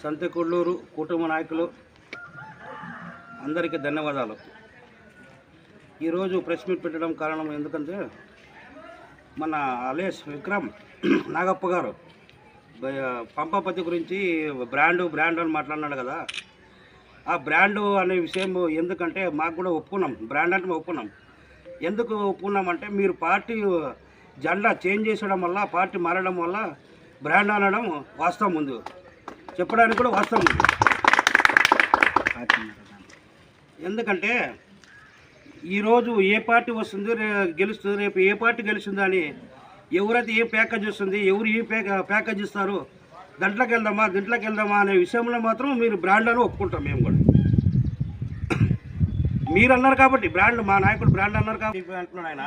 సంతెకొల్లూరు కుటుంబ నాయకులు అందరికీ ధన్యవాదాలు. ఈరోజు ప్రెస్ మీట్ పెట్టడం కారణం ఎందుకంటే మన అలేస్ విక్రమ్ నాగప్ప గారు పంపపతి గురించి బ్రాండ్ అని మాట్లాడినాడు కదా. ఆ బ్రాండు అనే విషయం ఎందుకంటే మాకు కూడా ఒప్పుకున్నాం, బ్రాండ్ అంటే ఒప్పుకున్నాం. ఎందుకు ఒప్పుకున్నామంటే మీరు పార్టీ జెండా చేంజ్ చేసడం వల్ల, పార్టీ మారడం వల్ల బ్రాండ్ అనడం వాస్తవం ఉంది, చెప్పడానికి కూడా వాస్తవం ఉంది. ఎందుకంటే ఈరోజు ఏ పార్టీ వస్తుంది గెలుస్తుంది, రేపు ఏ పార్టీ గెలుస్తుంది అని ఎవరైతే ఏ ప్యాకేజ్ వస్తుంది, ఎవరు ఏ ప్యాకేజ్ ఇస్తారు, దీంట్లోకి వెళ్దామా అనే విషయంలో మాత్రం మీరు బ్రాండ్ అని ఒప్పుకుంటాం. మేము కూడా మీరు అన్నారు కాబట్టి బ్రాండ్, మా నాయకుడు బ్రాండ్ అన్నారు కాబట్టి అంటున్నాడు ఆయన.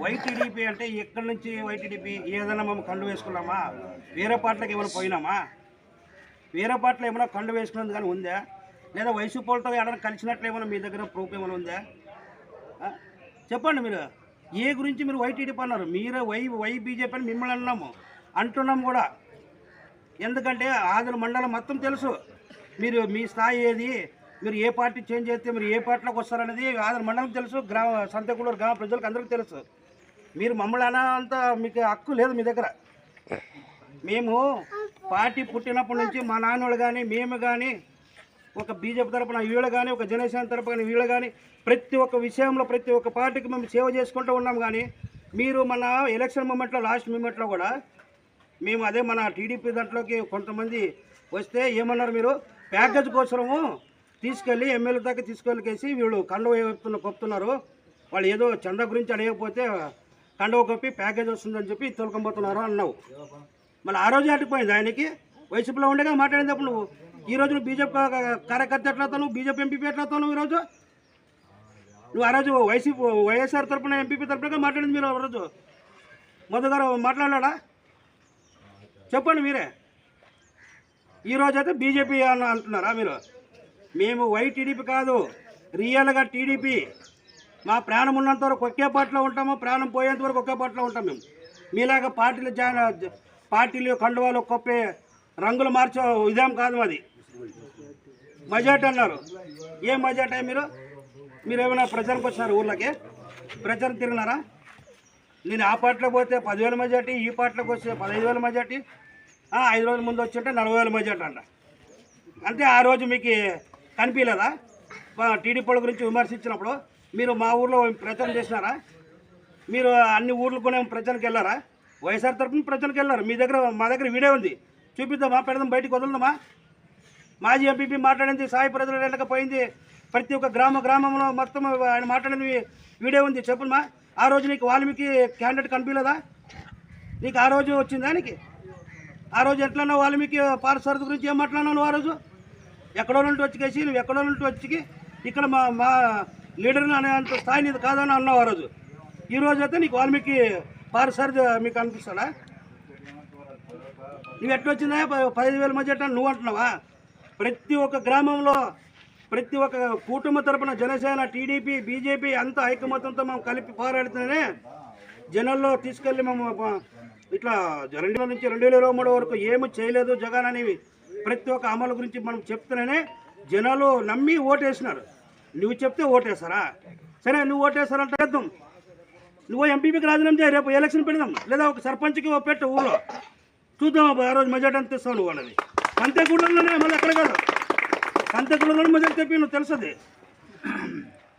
వైటీడీపీ అంటే ఎక్కడి నుంచి వైటీడీపీ? ఏదైనా మేము కండు వేసుకున్నామా? వేరే పార్టీలకు ఏమైనా పోయినామా? వేరే పార్టీలో ఏమైనా కండు వేసుకున్నది కానీ ఉందా? లేదా వైసీపీ వాళ్ళతో ఏమైనా కలిసినట్లు ఏమైనా మీ దగ్గర ప్రూఫ్ ఏమైనా ఉందా? చెప్పండి. మీరు ఏ గురించి మీరు వైటీడీపీ అన్నారు, మీరు వై బీజేపీ అని మిమ్మల్ని అంటున్నాం కూడా. ఎందుకంటే ఆదిల మండలం మొత్తం తెలుసు, మీరు మీ స్థాయి ఏది, మీరు ఏ పార్టీ చేంజ్ చేస్తే మీరు ఏ పార్టీలోకి వస్తారనేది ఆదిల మండలం తెలుసు, సంతెకొల్లూరు గ్రామ ప్రజలకు అందరికీ తెలుసు. మీరు మమ్మల్ని అనంత మీకు హక్కు లేదు మీ దగ్గర. మేము పార్టీ పుట్టినప్పటి నుంచి మా నాన్నోళ్ళు కానీ మేము కానీ ఒక బీజేపీ తరపున వీళ్ళు కానీ, ఒక జనసేన తరపున వీళ్ళు కానీ ప్రతి ఒక్క విషయంలో ప్రతి ఒక్క పార్టీకి మేము సేవ చేసుకుంటూ ఉన్నాం. కానీ మీరు మన ఎలక్షన్ మూమెంట్లో లాస్ట్ మూమెంట్లో కూడా మేము అదే మన టీడీపీ దాంట్లోకి కొంతమంది వస్తే ఏమన్నారు, మీరు ప్యాకేజ్ కోసము తీసుకెళ్ళి ఎమ్మెల్యే దాకా తీసుకెళ్ళకేసి వీళ్ళు కండవ కొప్పుతున్నారు, వాళ్ళు ఏదో చందా గురించి అడగకపోతే కండవ కప్పి ప్యాకేజ్ వస్తుందని చెప్పి తొలకంపోతున్నారు అన్నావు. మళ్ళీ ఆ రోజు అటుపోయింది ఆయనకి. వైసీపీలో ఉండేగా మాట్లాడినప్పుడు నువ్వు ఈరోజు నువ్వు బీజేపీ కార్యకర్త ఎట్లవుతావు, నువ్వు బీజేపీ ఎంపీపీ ఎట్లవుతావు నువ్వు ఈరోజు? నువ్వు ఆ రోజు వైఎస్ఆర్ తరపున ఎంపీపీ తరపునగా మాట్లాడింది మీరు ఆ రోజు. మధు గారు మాట్లాడాడా? చెప్పండి మీరే. ఈరోజు అయితే బీజేపీ అని అంటున్నారా మీరు? మేము వైటీడీపీ కాదు, రియల్గా టీడీపీ. మా ప్రాణం ఉన్నంత వరకు ఒకే పార్టీలో ఉంటాము, ప్రాణం పోయేంత వరకు ఒకే పార్టీలో ఉంటాం. మేము మీలాగా పార్టీలు కండువాలు కొప్పే రంగులు మార్చే ఇదేం కాదు. మాది మెజార్టీ అన్నారు. ఏం మెజార్టీ? మీరు ఏమైనా ప్రచారంకి వచ్చినారు? ఊర్లకి ప్రచారం తిరిగినారా? నేను ఆ పార్టీలో పోతే 10,000 మెజార్టీ, ఈ పార్టీలోకి వస్తే 15,000 మెజార్టీ, 5 రోజుల ముందు వచ్చి ఉంటే 40,000 మెజార్టీ అంట. అంటే ఆ రోజు మీకు కనిపించలేదా? టీడీపీ వాళ్ళ గురించి విమర్శించినప్పుడు మీరు మా ఊర్లో ప్రచారం చేసినారా? మీరు అన్ని ఊర్లకునే ప్రచారానికి వెళ్ళారా? వైఎస్ఆర్ తరఫున ప్రచారానికి వెళ్ళారు. మా దగ్గర వీడియో ఉంది, చూపిద్దామా? పెడదాం, బయటికి వదులుదామా? మాజీ ఎంపీపీ మాట్లాడింది, సాయి ప్రజలు వెళ్ళకపోయింది, ప్రతి ఒక్క గ్రామంలో మొత్తం ఆయన మాట్లాడింది వీడియో ఉంది, చెప్పుమా. ఆ రోజు నీకు వాల్మీకి క్యాండిడేట్ కనిపించలేదా? నీకు ఆ రోజు వచ్చిందా? నీకు ఆ రోజు ఎట్లన్నా వాల్మీకి పార్సారథి గురించి ఏం మాట్లాడినావు? ఆ రోజు ఎక్కడో నుండి వచ్చి నువ్వు ఎక్కడో నుండి వచ్చి ఇక్కడ మా లీడర్ని అనేంత స్థాయి నీది కాదని అన్నావు ఆ రోజు. ఈరోజు అయితే నీకు వాల్మీకి పార్సారథి మీకు అనిపిస్తాడా? నువ్వు ఎట్లొచ్చిందా 15,000 మధ్య నువ్వు అంటున్నావా? ప్రతి ఒక్క గ్రామంలో ప్రతి ఒక్క కుటుంబ తరపున జనసేన, టీడీపీ, బీజేపీ అంతా ఐకమత్యంతో మేము కలిపి పోరాడుతూనే జనాల్లో తీసుకెళ్ళి మేము ఇట్లా 2000 నుంచి 2023 వరకు ఏమి చేయలేదు జగన్ అనేవి ప్రతి ఒక్క అమలు గురించి మనం చెప్తూనే జనాలు నమ్మి ఓటేసినారు. నువ్వు చెప్తే ఓటేస్తారా? సరే, నువ్వు ఓటేస్తారంటే చేద్దాం. నువ్వు ఎంపీపీకి రాజీనామా చేయి, రేపు ఎలక్షన్ పెడదాం. లేదా ఒక సర్పంచ్కి పెట్టు ఊళ్ళో, చూద్దాం ఆ రోజు మెజార్టీ అంత తెస్తావు నువ్వు అన్నది. సంతెకొల్లూరులోనే, మళ్ళీ ఎక్కడ కాదు, సంతెకొల్లూరులోనే మెజార్టీ తెప్పి నువ్వు తెలుస్తుంది.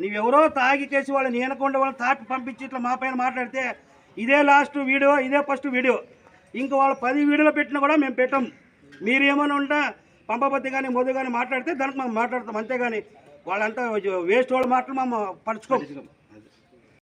నువ్వెవరో తాగి కేసి వాళ్ళని ఏనకుండా వాళ్ళని తాపి పంపించి ఇట్లా మా పైన మాట్లాడితే ఇదే లాస్ట్ వీడియో, ఇదే ఫస్ట్ వీడియో. ఇంకా వాళ్ళు 10 వీడియోలు పెట్టినా కూడా మేము పెట్టాం. మీరు ఏమైనా ఉంటే పంపపతి కానీ మధు కానీ మాట్లాడితే దానికి మేము మాట్లాడతాం, అంతేగాని వాళ్ళంతా వేస్ట్ వాళ్ళ మాటలు మేము పరుచుకోం.